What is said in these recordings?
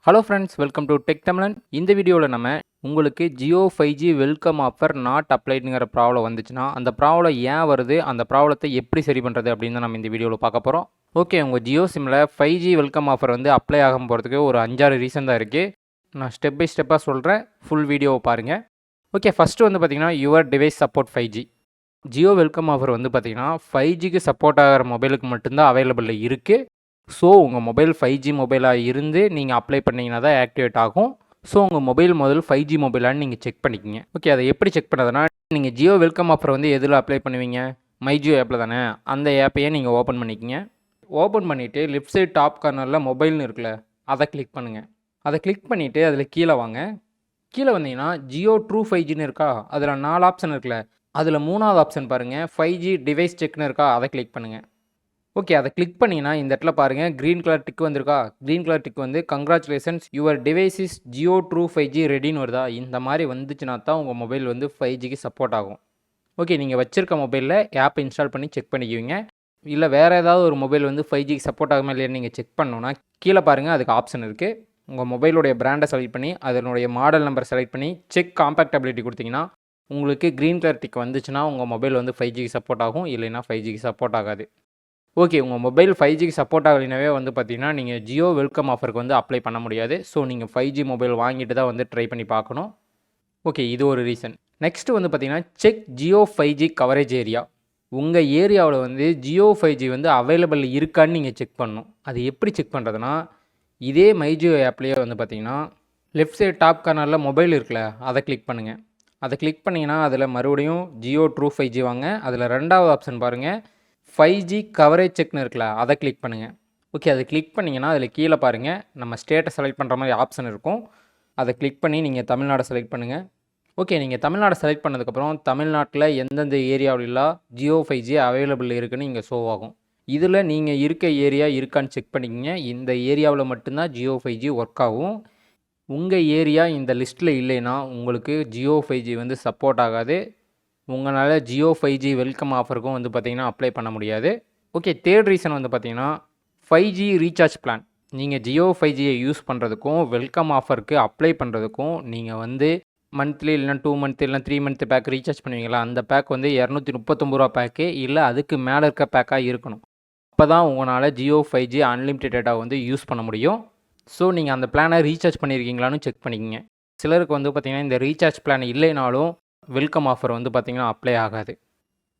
Hello friends, welcome to Tech Tamizhan. இந்த வீடியோவில் நம்ம உங்களுக்கு Jio 5G welcome offer not அப்ளைடுங்கிற ப்ராப்ளம் வந்துச்சுன்னா அந்த ப்ராப்ளம் ஏன் வருது, அந்த ப்ராப்ளத்தை எப்படி சரி பண்ணுறது அப்படின்னு தான் நம்ம இந்த வீடியோவில் பார்க்க போகிறோம். ஓகே, உங்கள் ஜியோ சிம்மில் 5G வெல்கம் ஆஃபர் வந்து அப்ளை ஆகும் போகிறதுக்கு ஒரு 5-6 ரீசன் தான் இருக்குது. நான் ஸ்டெப் பை ஸ்டெப்பாக சொல்கிறேன், ஃபுல் வீடியோவை பாருங்கள். ஓகே, ஃபஸ்ட்டு வந்து பார்த்திங்கன்னா your device support 5G. Jio welcome offer வந்து பார்த்திங்கன்னா 5Gக்கு சப்போர்ட் ஆகிற மொபைலுக்கு மட்டும்தான் அவைலபிளில் இருக்குது. ஸோ உங்கள் மொபைல் 5G மொபைலாக இருந்து நீங்கள் அப்ளை பண்ணிங்கன்னா தான் ஆக்டிவேட் ஆகும். ஸோ உங்கள் மொபைல் முதல் 5G மொபைலான்னு நீங்கள் செக் பண்ணிக்கிங்க. ஓகே, அதை எப்படி செக் பண்ணுறதுனா, நீங்கள் ஜியோ வெல்கம் ஆஃபர் வந்து எதில் அப்ளை பண்ணுவீங்க? மை ஜியோ ஆப்பில் தானே. அந்த ஆப்பையே நீங்கள் ஓப்பன் பண்ணிக்கிங்க. ஓப்பன் பண்ணிவிட்டு லெஃப்ட் சைட் டாப் கார்னரில் மொபைல்னு இருக்குல்ல, அதை கிளிக் பண்ணுங்கள். அதை கிளிக் பண்ணிவிட்டு அதில் கீழே வாங்க. கீழே வந்தீங்கன்னா ஜியோ ட்ரூ 5Gன்னு இருக்கா, அதில் 4 ஆப்ஷன் இருக்குல்ல, அதில் 3வது ஆப்ஷன் பாருங்கள், 5G டிவைஸ் செக்னு இருக்கா, அதை கிளிக் பண்ணுங்கள். ஓகே, அதை கிளிக் பண்ணிங்கன்னா இந்த இடத்துல பாருங்கள், க்ரீன் கலர் டிக் வந்திருக்கா. க்ரீன் கலர் டிக் வந்து congratulations your device is Jio true 5G ரெடின்னு வருதா. இந்த மாதிரி வந்துச்சுன்னா தான் உங்கள் மொபைல் வந்து 5Gக்கு சப்போர்ட் ஆகும். ஓகே, நீங்கள் வச்சுருக்க மொபைலில் ஆப் இன்ஸ்டால் பண்ணி செக் பண்ணிக்குவீங்க. இல்லை வேறு ஏதாவது ஒரு மொபைல் வந்து 5Gக்கு சப்போர்ட் ஆகுமா இல்லையா நீங்கள் செக் பண்ணணுன்னா கீழே பாருங்கள், அதுக்கு ஆப்ஷன் இருக்குது. உங்கள் மொபைலுடைய பிராண்டை செலக்ட் பண்ணி அதனுடைய மாடல் நம்பர் செலக்ட் பண்ணி செக் காம்பேக்டபிலிட்டி கொடுத்தீங்கன்னா உங்களுக்கு க்ரீன் கலர் டிக் வந்துச்சுன்னா உங்கள் மொபைல் வந்து 5Gக்கு சப்போர்ட் ஆகும், இல்லைன்னா 5Gக்கு சப்போர்ட் ஆகாது. ஓகே, உங்கள் மொபைல் 5Gக்கு சப்போர்ட் ஆகலைனாவே வந்து பார்த்தீங்கன்னா நீங்கள் ஜியோ வெல்கம் ஆஃபருக்கு வந்து அப்ளை பண்ண முடியாது. ஸோ நீங்கள் 5G மொபைல் வாங்கிட்டு தான் வந்து ட்ரை பண்ணி பார்க்கணும். ஓகே, இது ஒரு ரீசன். நெக்ஸ்ட்டு வந்து பார்த்தீங்கன்னா check Jio 5G coverage area. உங்கள் ஏரியாவில் வந்து ஜியோ 5G வந்து அவைலபிள் இருக்கான்னு நீங்கள் செக் பண்ணணும். அது எப்படி செக் பண்ணுறதுனா, இதே மை ஜியோ ஆப்லேயே வந்து பார்த்தீங்கன்னா லெஃப்ட் சைடு டாப் கார்னரில் மொபைல் இருக்குல்ல, அதை கிளிக் பண்ணுங்கள். அதை கிளிக் பண்ணிங்கன்னா அதில் மறுபடியும் ஜியோ ட்ரூ 5G வாங்க. அதில் 2வது ஆப்ஷன் பாருங்கள், 5G கவரேஜ் செக்னு இருக்குல்ல, அதை கிளிக் பண்ணுங்கள். ஓகே, அதை கிளிக் பண்ணிங்கன்னா அதில் கீழே பாருங்கள், நம்ம ஸ்டேட்டை செலக்ட் பண்ணுற மாதிரி ஆப்ஷன் இருக்கும். அதை கிளிக் பண்ணி நீங்கள் தமிழ்நாடை செலக்ட் பண்ணுங்கள். ஓகே, நீங்கள் தமிழ்நாடை செலக்ட் பண்ணதுக்கப்புறம் தமிழ்நாட்டில் எந்தெந்த ஏரியாவிலாம் ஜியோ 5G அவைலபிள் இருக்குன்னு இங்கே ஷோ ஆகும். இதில் நீங்கள் இருக்க ஏரியா இருக்கான்னு செக் பண்ணிக்கிங்க. இந்த ஏரியாவில் மட்டும்தான் ஜியோ 5G ஒர்க் ஆகும். உங்கள் ஏரியா இந்த லிஸ்ட்டில் இல்லைன்னா உங்களுக்கு ஜியோ 5G வந்து சப்போர்ட் ஆகாது. உங்களால் ஜியோ 5G வெல்கம் ஆஃபருக்கும் வந்து பார்த்திங்கன்னா அப்ளை பண்ண முடியாது. ஓகே, தேர்ட் ரீசன் வந்து பார்த்திங்கன்னா 5G ரீசார்ஜ் பிளான். நீங்கள் ஜியோ 5Gயை யூஸ் பண்ணுறதுக்கும் வெல்கம் ஆஃபருக்கு அப்ளை பண்ணுறதுக்கும் நீங்கள் வந்து மந்த்லி இல்லைனா 2 மந்த் இல்லைனா 3 மந்த் பேக் ரீசார்ஜ் பண்ணுவீங்களா, அந்த பேக் வந்து 239 ரூபா பேக்கு இல்லை அதுக்கு மேலே இருக்க பேக்காக இருக்கணும். அப்போ தான் உங்களால் ஜியோ 5G அன்லிமிட்டெட் டேட்டா வந்து யூஸ் பண்ண முடியும். ஸோ நீங்கள் அந்த பிளானை ரீசார்ஜ் பண்ணியிருக்கீங்களான்னு செக் பண்ணிக்கிங்க. சிலருக்கு வந்து பார்த்திங்கன்னா இந்த ரீசார்ஜ் பிளான் இல்லைனாலும் வெல்கம் ஆஃபர் வந்து பார்த்திங்கன்னா அப்ளை ஆகாது.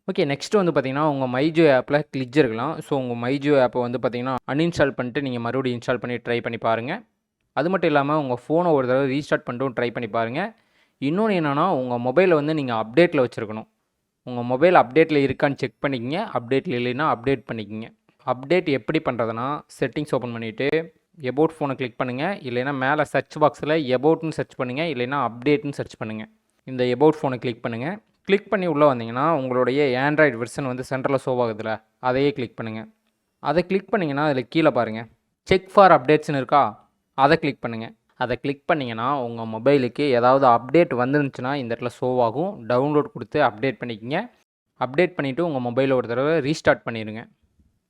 ஓகே, நெக்ஸ்ட்டு வந்து பார்த்திங்கன்னா உங்கள் மை ஜியோ ஆப்பில் கிளிச் இருக்கலாம். ஸோ உங்கள் மை ஜியோ ஆப்பை வந்து பார்த்திங்கன்னா அன்இன்ஸ்டால் பண்ணிட்டு நீங்கள் மறுபடியும் இன்ஸ்டால் பண்ணி ட்ரை பண்ணி பாருங்கள். அது மட்டும் இல்லாமல் உங்கள் ஃபோனை ஒரு தடவை ரீஸ்டார்ட் பண்ணிட்டும் ட்ரை பண்ணி பாருங்கள். இன்னொன்று என்னென்னா, உங்கள் மொபைலை வந்து நீங்கள் அப்டேட்டில் வச்சுருக்கணும். உங்கள் மொபைல் அப்டேட்டில் இருக்கான்னு செக் பண்ணிக்கிங்க. அப்டேட்டில் இல்லைன்னா அப்டேட் பண்ணிக்கிங்க. அப்டேட் எப்படி பண்ணுறதுனா, செட்டிங்ஸ் ஓப்பன் பண்ணிவிட்டு எபோட் ஃபோனை கிளிக் பண்ணுங்கள். இல்லைன்னா மேலே சர்ச் பாக்ஸில் எபோட்னு சர்ச் பண்ணுங்கள், இல்லைன்னா அப்டேட்னு சர்ச் பண்ணுங்கள். இந்த எபோட் ஃபோனை கிளிக் பண்ணுங்கள். கிளிக் பண்ணி உள்ளே வந்தீங்கன்னா உங்களுடைய ஆண்ட்ராய்டு வெர்ஷன் வந்து சென்டரில் ஷோ ஆகுதுல, அதையே கிளிக் பண்ணுங்கள். அதை கிளிக் பண்ணிங்கன்னா அதில் கீழே பாருங்கள், செக் ஃபார் அப்டேட்ஸ்னு இருக்கா, அதை கிளிக் பண்ணுங்கள். அதை கிளிக் பண்ணிங்கன்னா உங்கள் மொபைலுக்கு ஏதாவது அப்டேட் வந்துருந்துச்சுன்னா இந்த இடத்துல ஷோ ஆகும். டவுன்லோட் கொடுத்து அப்டேட் பண்ணிக்கங்க. அப்டேட் பண்ணிவிட்டு உங்கள் மொபைலை ஒரு தடவை ரீஸ்டார்ட் பண்ணிடுங்க.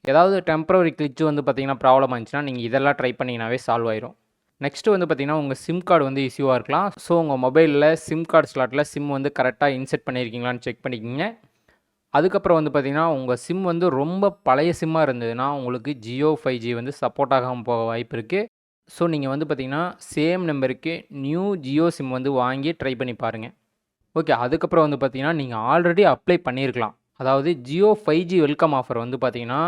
ஏதாவது டெம்பரரி கிளிச் வந்து பார்த்திங்கன்னா ப்ராப்ளம் ஆச்சுன்னா நீங்கள் இதெல்லாம் ட்ரை பண்ணிங்கனாவே சால்வ் ஆயிரும். நெக்ஸ்ட்டு வந்து பார்த்திங்கன்னா உங்கள் சிம் கார்டு வந்து இஷ்யூவாக இருக்கலாம். ஸோ உங்கள் மொபைலில் சிம் கார்டு ஸ்லாட்டில் சிம் வந்து கரெக்டாக இன்செர்ட் பண்ணியிருக்கீங்களான்னு செக் பண்ணிக்கிங்க. அதுக்கப்புறம் வந்து பார்த்திங்கன்னா உங்கள் சிம் வந்து ரொம்ப பழைய சிம்மாக இருந்ததுன்னா உங்களுக்கு ஜியோ 5G வந்து சப்போர்ட் ஆகாமல் போக வாய்ப்பு இருக்குது. ஸோ நீங்கள் வந்து பார்த்திங்கன்னா சேம் நம்பருக்கு நியூ ஜியோ சிம் வந்து வாங்கி ட்ரை பண்ணி பாருங்கள். ஓகே, அதுக்கப்புறம் வந்து பார்த்திங்கன்னா நீங்கள் ஆல்ரெடி அப்ளை பண்ணியிருக்கலாம். அதாவது ஜியோ 5G வெல்கம் ஆஃபர் வந்து பார்த்திங்கன்னா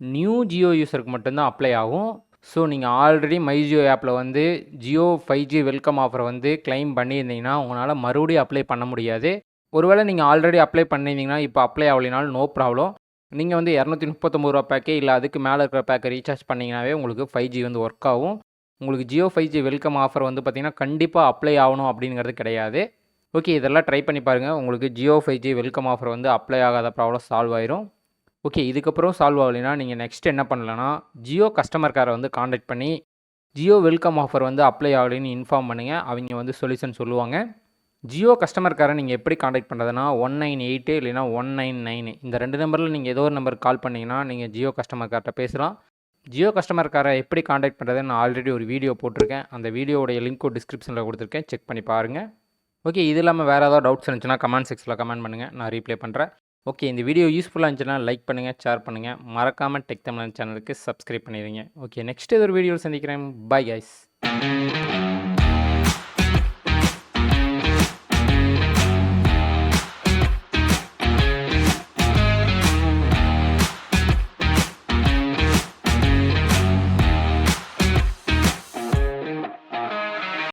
நியூ ஜியோ யூஸருக்கு மட்டும்தான் அப்ளை ஆகும். ஸோ நீங்கள் ஆல்ரெடி மை ஜியோ ஆப்பில் வந்து ஜியோ 5G வெல்கம் ஆஃபரை வந்து கிளைம் பண்ணியிருந்தீங்கன்னா உங்களால் மறுபடியும் அப்ளை பண்ண முடியாது. ஒருவேளை நீங்கள் ஆல்ரெடி அப்ளை பண்ணியிருந்தீங்கன்னா இப்போ அப்ளை ஆகலைனாலும் நோ ப்ராப்ளம். நீங்கள் வந்து 239 ரூபா பேக்கே இல்லை அதுக்கு மேலே இருக்கிற பேக்கை ரீசார்ஜ் பண்ணிங்கனாவே உங்களுக்கு 5G வந்து ஒர்க் ஆகும். உங்களுக்கு ஜியோ 5G வெல்கம் ஆஃபர் வந்து பார்த்திங்கன்னா கண்டிப்பாக அப்ளை ஆகணும் அப்படிங்கிறது கிடையாது. ஓகே, இதெல்லாம் ட்ரை பண்ணி பாருங்கள். உங்களுக்கு ஜியோ 5G வெல்கம் ஆஃபர் வந்து அப்ளை ஆகாத ப்ராப்ளம் சால்வ் ஆயிரும். ஓகே, இதுக்கப்புறம் சால்வ் ஆகலைன்னா நீங்கள் நெக்ஸ்ட் என்ன பண்ணலான்னா, ஜியோ கஸ்டமர் கேரை வந்து காண்டாக்ட் பண்ணி ஜியோ வெல்கம் ஆஃபர் வந்து அப்ளை ஆகலைன்னு இன்ஃபார்ம் பண்ணுங்கள். அவங்க வந்து சொல்யூஷன் சொல்லுவாங்க. ஜியோ கஸ்டமர் கேரை நீங்கள் எப்படி காண்டாக்ட் பண்ணுறதுனா 198 இல்லைனா 199 இந்த 2 நம்பரில் நீங்கள் ஏதோ ஒரு நம்பருக்கு கால் பண்ணிங்கன்னா நீங்கள் ஜியோ கஸ்டமர் கேர்கிட்ட பேசலாம். ஜியோ கஸ்டமர் கேரை எப்படி காண்டாக்ட் பண்ணுறதுன்னு நான் ஆல்ரெடி ஒரு வீடியோ போட்டிருக்கேன். அந்த வீடியோவுடைய லிங்க்கும் டிஸ்கிரிப்ஷனில் கொடுத்துருக்கேன், செக் பண்ணி பாருங்கள். ஓகே, இது இல்லாமல் வேறு ஏதாவது டவுட்ஸ் இருந்துச்சுன்னா கமெண்ட் செக்ஷனில் கமெண்ட் பண்ணுங்கள், நான் ரீப்ளை பண்ணுறேன். ஓகே, இந்த வீடியோ யூஸ்ஃபுல்லாக இருந்துச்சுன்னா லைக் பண்ணுங்கள், ஷேர் பண்ணுங்கள், மறக்காமல் டெக் தமிழன் சேனலுக்கு சப்ஸ்கிரைப் பண்ணிடுங்க. ஓகே, நெக்ஸ்ட் ஒரு வீடியோவில் சந்திக்கிறேன். Bye guys.